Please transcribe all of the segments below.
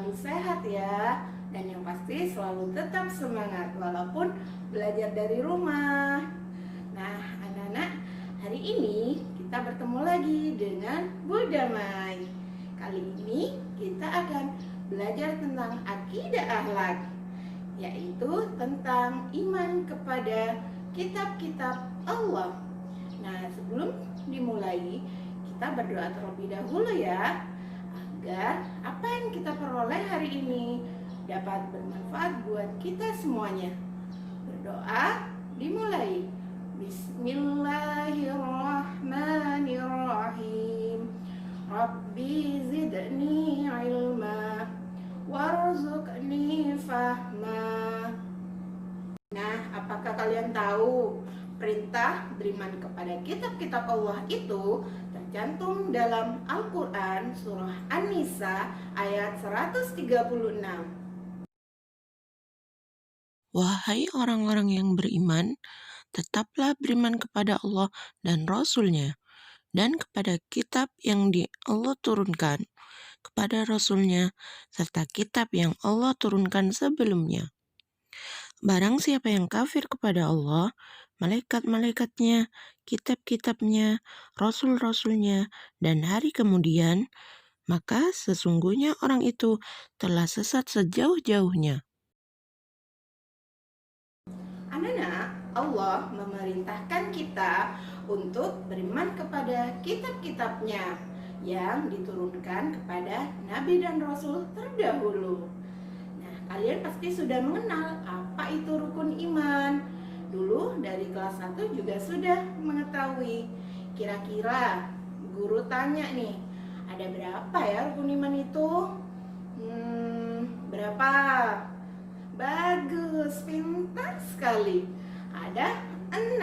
selalu sehat ya. Dan yang pasti selalu tetap semangat walaupun belajar dari rumah. Nah, anak-anak, hari ini kita bertemu lagi dengan Bu Damai. Kali ini kita akan belajar tentang akidah akhlak, yaitu tentang iman kepada kitab-kitab Allah. Nah, sebelum dimulai, kita berdoa terlebih dahulu ya, agar apa yang kita peroleh hari ini dapat bermanfaat buat kita semuanya. Berdoa dimulai. Bismillahirrahmanirrahim. Rabbi zidni ilma warzuqni fahma. Nah, apakah kalian tahu perintah beriman kepada kitab-kitab Allah itu tercantum dalam Al-Quran surah An-Nisa ayat 136. Wahai orang-orang yang beriman, tetaplah beriman kepada Allah dan Rasul-Nya, dan kepada kitab yang Allah turunkan kepada Rasul-Nya, serta kitab yang Allah turunkan sebelumnya. Barang siapa yang kafir kepada Allah, malaikat-malaikatnya, kitab-kitabnya, rasul-rasulnya, dan hari kemudian, maka sesungguhnya orang itu telah sesat sejauh-jauhnya. Anak-anak, Allah memerintahkan kita untuk beriman kepada kitab-kitabnya yang diturunkan kepada Nabi dan Rasul terdahulu. Nah, kalian pasti sudah mengenal apa itu rukun iman. Dulu dari kelas 1 juga sudah mengetahui. Kira-kira guru tanya nih, ada berapa ya rukun iman itu? Berapa? Bagus, pintar sekali. Ada 6.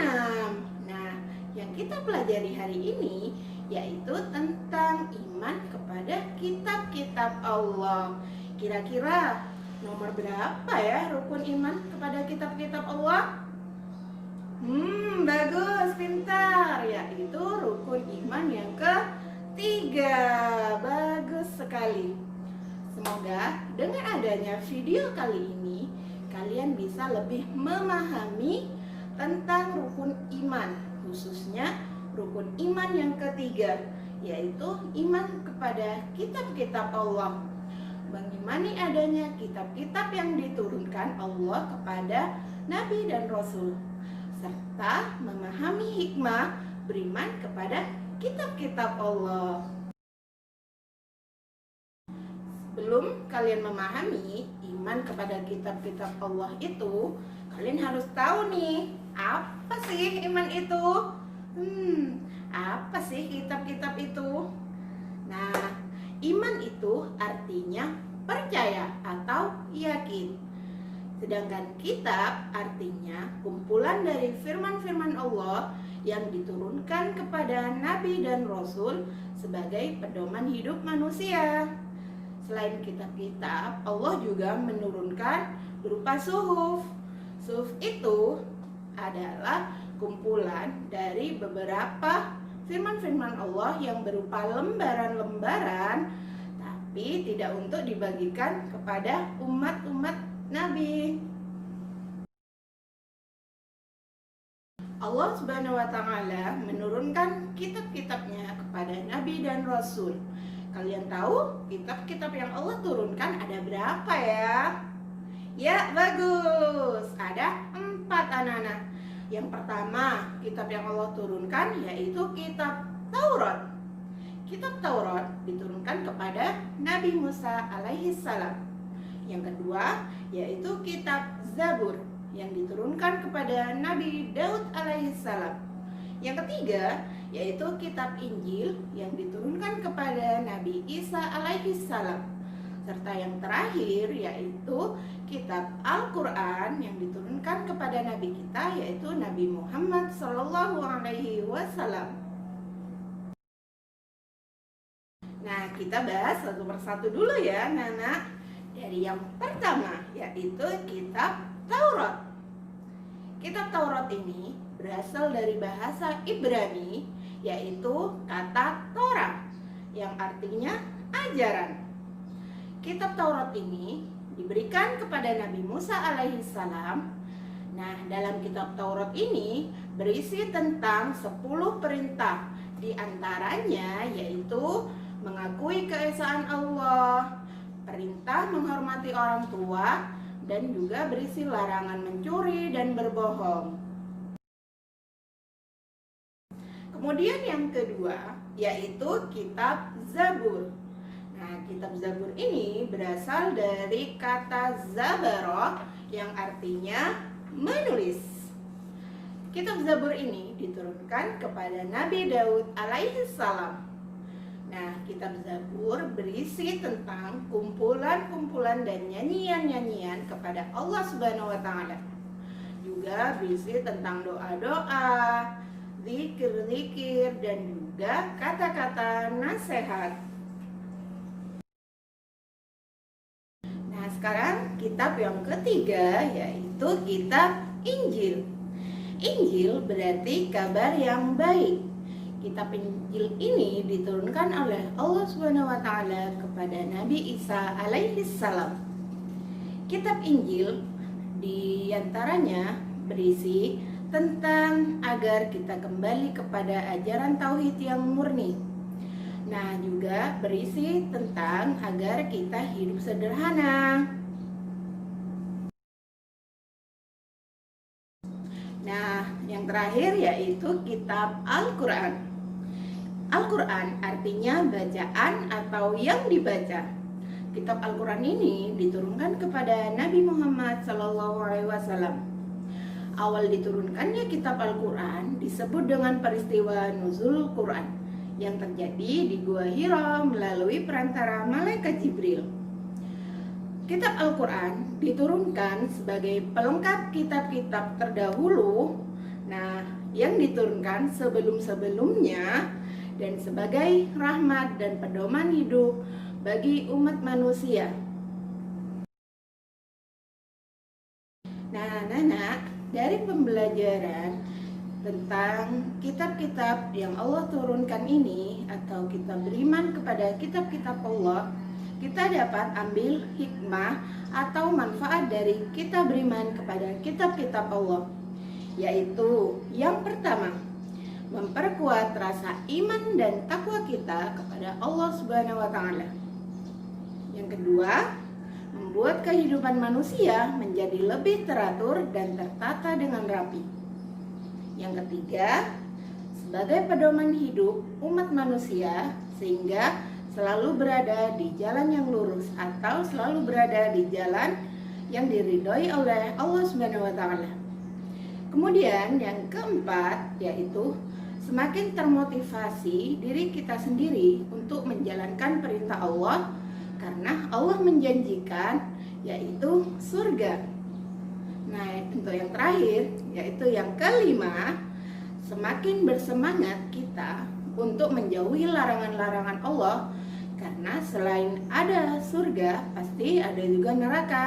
Nah, yang kita pelajari hari ini yaitu tentang iman kepada kitab-kitab Allah. Kira-kira nomor berapa ya rukun iman kepada kitab-kitab Allah? Bagus, pintar. Yaitu rukun iman yang ketiga. Bagus sekali. Semoga dengan adanya video kali ini kalian bisa lebih memahami tentang rukun iman, khususnya rukun iman yang ketiga, yaitu iman kepada kitab-kitab Allah. Mengimani adanya kitab-kitab yang diturunkan Allah kepada Nabi dan Rasul, serta memahami hikmah beriman kepada kitab-kitab Allah. Sebelum kalian memahami iman kepada kitab-kitab Allah itu, kalian harus tahu nih, apa sih iman itu? Apa sih kitab-kitab itu? Nah, iman itu artinya percaya atau yakin. Sedangkan kitab artinya kumpulan dari firman-firman Allah yang diturunkan kepada Nabi dan Rasul sebagai pedoman hidup manusia. Selain kitab-kitab, Allah juga menurunkan berupa suhuf. Suhuf itu adalah kumpulan dari beberapa firman-firman Allah yang berupa lembaran-lembaran, tapi tidak untuk dibagikan kepada umat-umat Nabi. Allah Subhanahu wa Ta'ala menurunkan kitab-kitabnya kepada Nabi dan Rasul. Kalian tahu kitab-kitab yang Allah turunkan ada berapa ya? Ya, bagus. Ada 4 anak-anak. Yang pertama, kitab yang Allah turunkan yaitu kitab Taurat. Kitab Taurat diturunkan kepada Nabi Musa alaihi salam. Yang kedua, yaitu kitab Zabur yang diturunkan kepada Nabi Daud alaihi salam. Yang ketiga, yaitu kitab Injil yang diturunkan kepada Nabi Isa alaihi salam. Serta yang terakhir yaitu kitab Al-Quran yang diturunkan kepada Nabi kita, yaitu Nabi Muhammad sallallahu alaihi wasallam. Nah, kita bahas satu persatu dulu ya, Nana. Dari yang pertama, yaitu kitab Taurat. Kitab Taurat ini berasal dari bahasa Ibrani, yaitu kata Torah, yang artinya ajaran. kitab Taurat ini diberikan kepada Nabi Musa alaihissalam. Nah, dalam kitab Taurat ini berisi tentang 10 perintah. Di antaranya yaitu mengakui keesaan Allah, perintah menghormati orang tua, dan juga berisi larangan mencuri dan berbohong. Kemudian yang kedua yaitu kitab Zabur. Nah, kitab Zabur ini berasal dari kata Zabara yang artinya menulis. Kitab Zabur ini diturunkan kepada Nabi Daud alaihissalam. Nah, kitab Zabur berisi tentang kumpulan-kumpulan dan nyanyian-nyanyian kepada Allah Subhanahu wa taala. Juga berisi tentang doa-doa, zikir-zikir, dan juga kata-kata nasihat. Nah, sekarang kitab yang ketiga yaitu kitab Injil. Injil berarti kabar yang baik. Kitab Injil ini diturunkan oleh Allah Subhanahu wa taala kepada Nabi Isa alaihissalam. Kitab Injil diantaranya berisi tentang agar kita kembali kepada ajaran tauhid yang murni. Nah, juga berisi tentang agar kita hidup sederhana. Nah, yang terakhir yaitu kitab Al-Quran. Al-Quran artinya bacaan atau yang dibaca. Kitab Al-Quran ini diturunkan kepada Nabi Muhammad SAW. Awal diturunkannya kitab Al-Quran disebut dengan peristiwa Nuzul Quran yang terjadi di Gua Hira melalui perantara malaikat Jibril. Kitab Al-Quran diturunkan sebagai pelengkap kitab-kitab terdahulu, nah, yang diturunkan sebelum-sebelumnya, dan sebagai rahmat dan pedoman hidup bagi umat manusia. Nah, anak-anak, dari pembelajaran tentang kitab-kitab yang Allah turunkan ini, atau kita beriman kepada kitab-kitab Allah, kita dapat ambil hikmah atau manfaat dari kita beriman kepada kitab-kitab Allah, yaitu yang pertama, memperkuat rasa iman dan takwa kita kepada Allah Subhanahu wa taala. Yang kedua, membuat kehidupan manusia menjadi lebih teratur dan tertata dengan rapi. Yang ketiga, sebagai pedoman hidup umat manusia sehingga selalu berada di jalan yang lurus atau selalu berada di jalan yang diridhoi oleh Allah Subhanahu wa taala. Kemudian yang keempat yaitu semakin termotivasi diri kita sendiri untuk menjalankan perintah Allah karena Allah menjanjikan yaitu surga. Nah, untuk yang terakhir yaitu yang kelima, semakin bersemangat kita untuk menjauhi larangan-larangan Allah karena selain ada surga pasti ada juga neraka.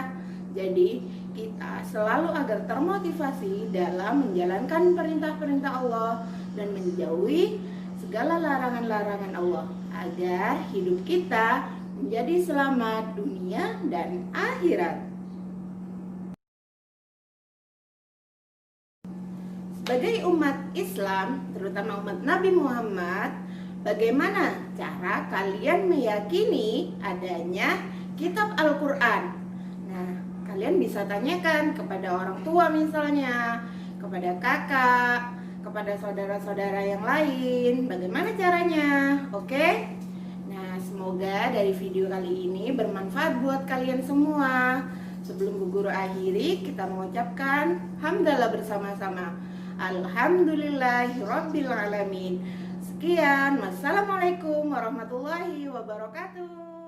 Jadi kita selalu agar termotivasi dalam menjalankan perintah-perintah Allah dan menjauhi segala larangan-larangan Allah agar hidup kita menjadi selamat dunia dan akhirat. Sebagai umat Islam, terutama umat Nabi Muhammad, bagaimana cara kalian meyakini adanya kitab Al-Quran? Nah, kalian bisa tanyakan kepada orang tua misalnya, kepada kakak, kepada saudara-saudara yang lain. Bagaimana caranya? Oke? Nah, semoga dari video kali ini bermanfaat buat kalian semua. Sebelum Bu Guru akhiri, kita mengucapkan hamdalah bersama-sama. Alhamdulillahirabbil alamin. Sekian, wassalamualaikum warahmatullahi wabarakatuh.